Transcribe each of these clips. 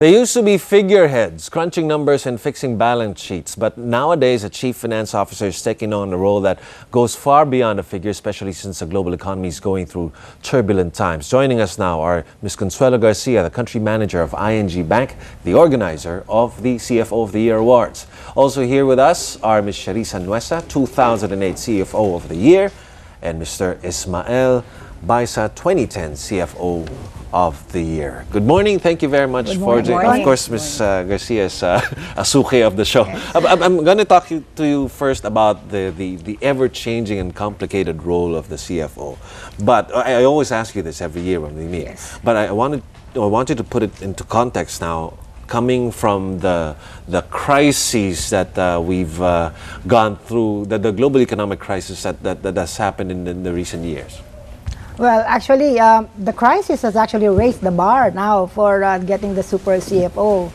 They used to be figureheads, crunching numbers and fixing balance sheets. But nowadays, a chief finance officer is taking on a role that goes far beyond the figure, especially since the global economy is going through turbulent times. Joining us now are Ms. Consuelo Garcia, the country manager of ING Bank, the organizer of the CFO of the Year Awards. Also here with us are Ms. Sharissa Nuesa, 2008 CFO of the Year, and Mr. Ismael Baisa, 2010 CFO of the Year. Good morning. Thank you very much for joining. Of course, Ms. Garcia is a suke of the show. Yes. I'm going to talk to you first about the ever-changing and complicated role of the CFO. But I always ask you this every year when we meet. Yes. But I wanted to put it into context now, coming from the crises that we've gone through, the global economic crisis that has happened in the recent years. Well, actually, the crisis has actually raised the bar now for getting the super CFO.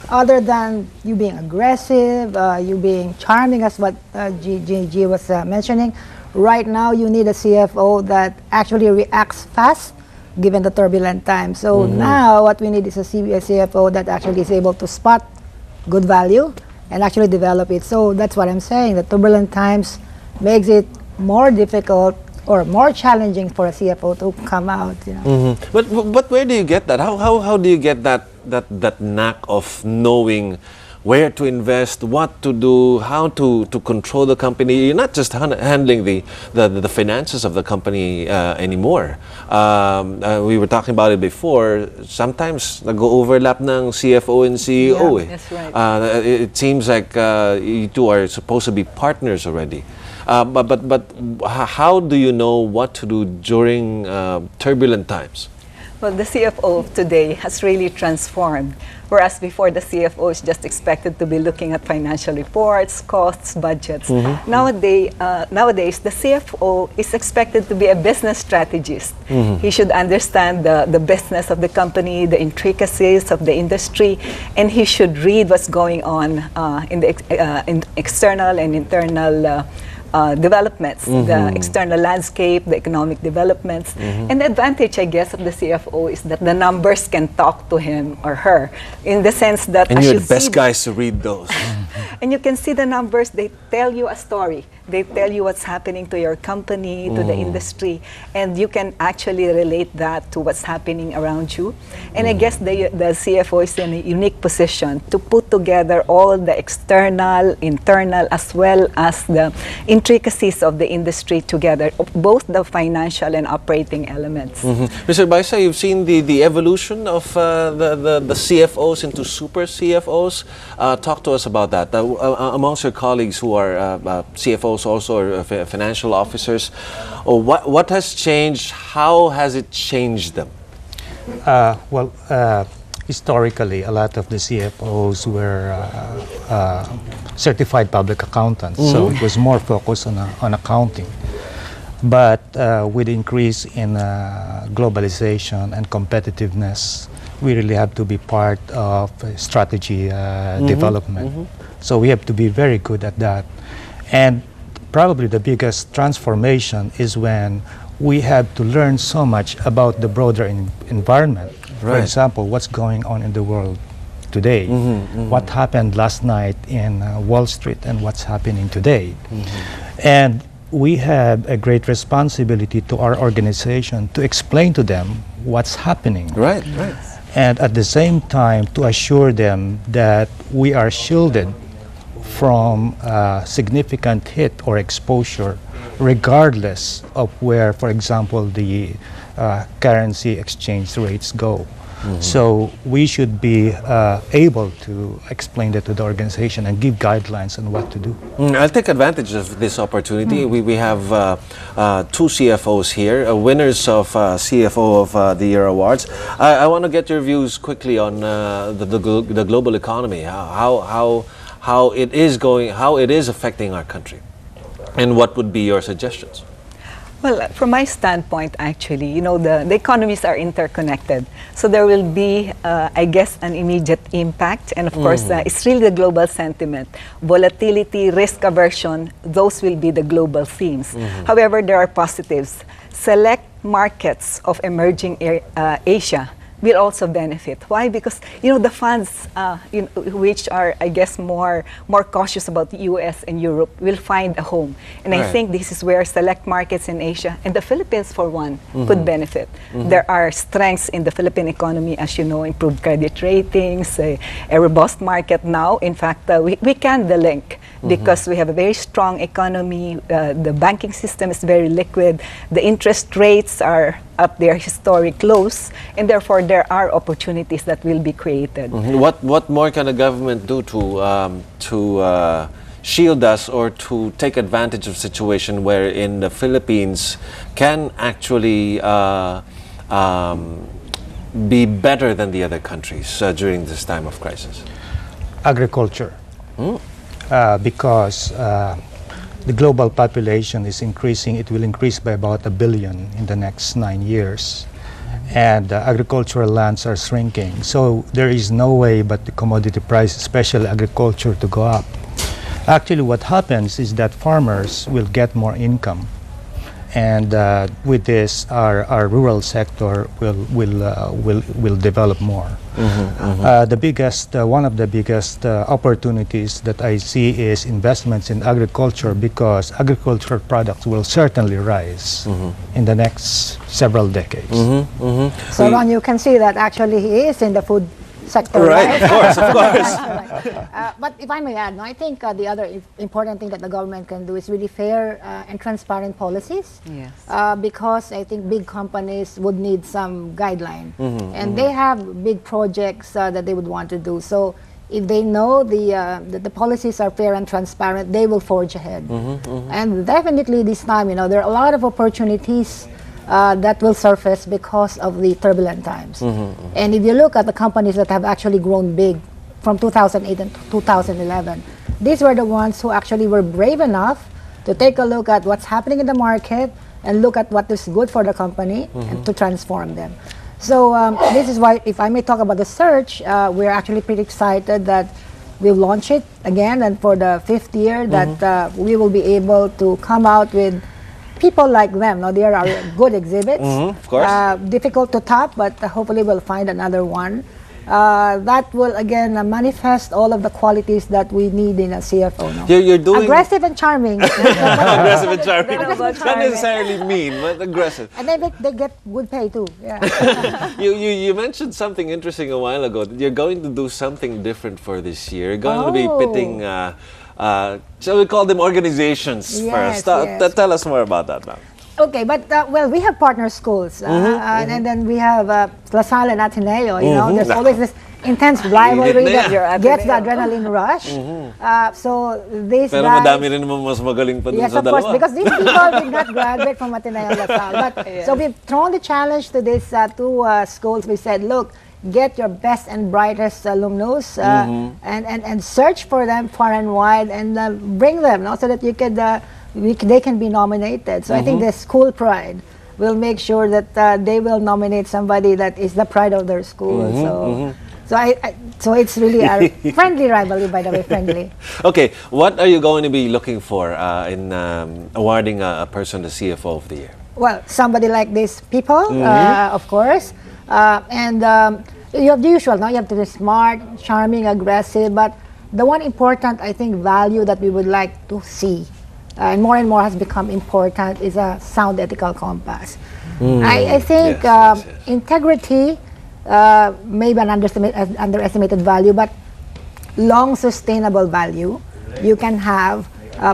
Other than you being aggressive, you being charming, as what G was mentioning, right now you need a CFO that actually reacts fast, given the turbulent times. So now what we need is a CFO that actually is able to spot good value and actually develop it. So that's what I'm saying. The turbulent times makes it more difficult or more challenging for a CFO to come out, you know. But where do you get that? How do you get that knack of knowing where to invest, what to do, how to control the company? You're not just handling the finances of the company anymore. We were talking about it before. Sometimes nag-overlap ng CFO and CEO. Yeah, that's right. It seems like you two are supposed to be partners already. But how do you know what to do during turbulent times? Well, the CFO of today has really transformed. Whereas before, the CFO is just expected to be looking at financial reports, costs, budgets. Nowadays, the CFO is expected to be a business strategist. He should understand the business of the company, the intricacies of the industry, and he should read what's going on in the external and internal developments, the external landscape, the economic developments. And the advantage, I guess, of the CFO is that the numbers can talk to him or her, in the sense that... And you're the best guys to read those. And you can see the numbers, they tell you a story. They tell you what's happening to your company, to the industry, and you can actually relate that to what's happening around you. And I guess the CFO is in a unique position to put together all the external, internal, as well as the intricacies of the industry together, both the financial and operating elements. Mr. Baisa, you've seen the evolution of the CFOs into super CFOs. Talk to us about that. Amongst your colleagues who are CFOs also, or financial officers, what has changed? How has it changed them? Historically, a lot of the CFOs were certified public accountants, so it was more focused on accounting. But with increase in globalization and competitiveness, we really have to be part of strategy development. So we have to be very good at that. And probably the biggest transformation is when we have to learn so much about the broader environment. For example, what's going on in the world today, what happened last night in Wall Street, and what's happening today. And we have a great responsibility to our organization to explain to them what's happening. And at the same time, to assure them that we are shielded from significant hit or exposure, regardless of where, for example, the currency exchange rates go. So we should be able to explain that to the organization and give guidelines on what to do. I'll take advantage of this opportunity. We have two CFOs here, winners of CFO of the Year Awards. I want to get your views quickly on the global economy, how it is going, how it is affecting our country, and what would be your suggestions? Well, from my standpoint, actually, you know, the economies are interconnected. So there will be, I guess, an immediate impact. And of course, it's really the global sentiment. Volatility, risk aversion, those will be the global themes. However, there are positives. Select markets of emerging Asia will also benefit. Why? Because the funds which are, I guess, more cautious about the U.S. and Europe will find a home. And I think this is where select markets in Asia and the Philippines, for one, could benefit. There are strengths in the Philippine economy, as you know, improved credit ratings, a robust market now. In fact, we can the link because we have a very strong economy. The banking system is very liquid. The interest rates are at their historic lows, and therefore there are opportunities that will be created. What more can the government do to shield us or to take advantage of situation wherein the Philippines can actually be better than the other countries during this time of crisis? Agriculture. Because the global population is increasing. It will increase by about 1 billion in the next 9 years. And agricultural lands are shrinking. So there is no way but the commodity price, especially agriculture, to go up. Actually, what happens is that farmers will get more income. And with this, our rural sector will develop more. One of the biggest opportunities that I see is investments in agriculture, because agricultural products will certainly rise in the next several decades. So Ron, you can see that actually he is in the food sector, right? Of course. But if I may add, I think the other important thing that the government can do is really fair and transparent policies. Yes. Because I think big companies would need some guideline, and they have big projects that they would want to do. So if they know the policies are fair and transparent, they will forge ahead. And definitely this time, there are a lot of opportunities that will surface because of the turbulent times. And if you look at the companies that have actually grown big from 2008 and 2011, these were the ones who actually were brave enough to take a look at what's happening in the market and look at what is good for the company and to transform them. So this is why, if I may talk about the search, we're actually pretty excited that we'll launch it again, and for the 5th year that we will be able to come out with people like them. Now, there are good exhibits. Of course. Difficult to top, but hopefully we'll find another one. That will again manifest all of the qualities that we need in a CFO. No? You're doing aggressive and charming. aggressive and charming. Aggressive and Not necessarily mean, but aggressive. And they get good pay too. Yeah. You mentioned something interesting a while ago. That you're going to do something different for this year. You're going to be pitting. Shall we call them organizations Yes, first? yes. Tell us more about that, ma'am. Okay, but well, we have partner schools, and then we have La Salle and Ateneo. There's always this intense rivalry that gets the adrenaline rush. So these Pero guys, madami rin naman mas magaling pa dun yes, sa of course, dalawa. because these people did not graduate from Ateneo and La Salle. But so we've thrown the challenge to these two schools. We said, look, get your best and brightest alumnus and search for them far and wide, and bring them, so that you could. They can be nominated. So I think the school pride will make sure that they will nominate somebody that is the pride of their school. So it's really a friendly rivalry, by the way, friendly. Okay, what are you going to be looking for in awarding a person the CFO of the year? Well, somebody like these people, of course, and you have the usual. Now you have to be smart, charming, aggressive, but the one important, I think, value that we would like to see, and more has become important, is a sound ethical compass. I think integrity may be an underestimated value, but long sustainable value you can have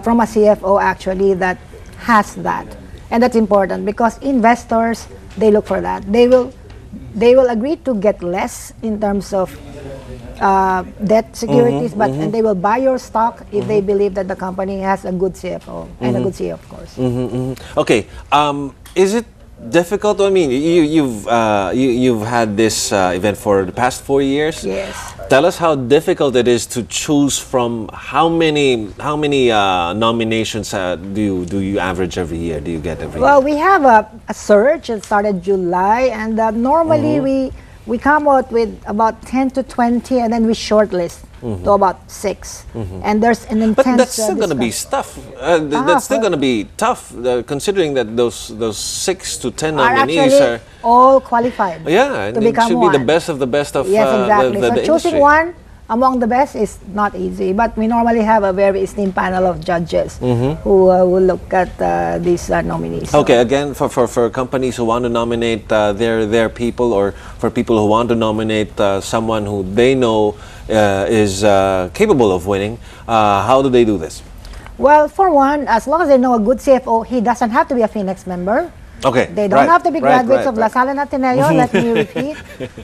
from a CFO actually that has that. And that's important because investors, they look for that. They will agree to get less in terms of debt securities, and they will buy your stock if they believe that the company has a good CFO and a good CEO, of course. Okay, is it difficult? I mean, you've had this event for the past 4 years. Yes. Tell us how difficult it is to choose from how many nominations do you average every year? Do you get every year? Well, we have a search. It started July, and normally we come out with about 10 to 20, and then we shortlist to about 6. And there's an intense But that's still going to be discussion. that's still going to be tough, considering that those 6 to 10 Are nominees actually are. all qualified Yeah, and to it become should one. be the best of the best of Yes, exactly. the So choosing industry. one among the best is not easy, but we normally have a very esteemed panel of judges who will look at these nominees. So- Okay, again, for companies who want to nominate their people, or for people who want to nominate someone who they know is capable of winning, how do they do this? Well, for one, as long as they know a good CFO, he doesn't have to be a Phoenix member. Okay, They don't have to be graduates of La Salle and Ateneo, let me repeat.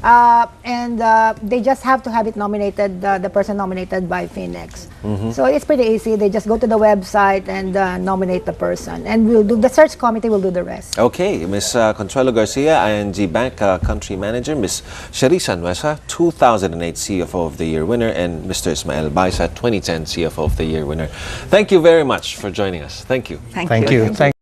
And they just have to have it nominated, the person nominated by Phoenix. So it's pretty easy. They just go to the website and nominate the person. And we'll do, the search committee will do the rest. Okay, Ms. Consuelo Garcia, ING Bank Country Manager, Ms. Sharissa Nuesa, 2008 CFO of the Year winner, and Mr. Ismael Baisa, 2010 CFO of the Year winner. Thank you very much for joining us. Thank you. Thank you.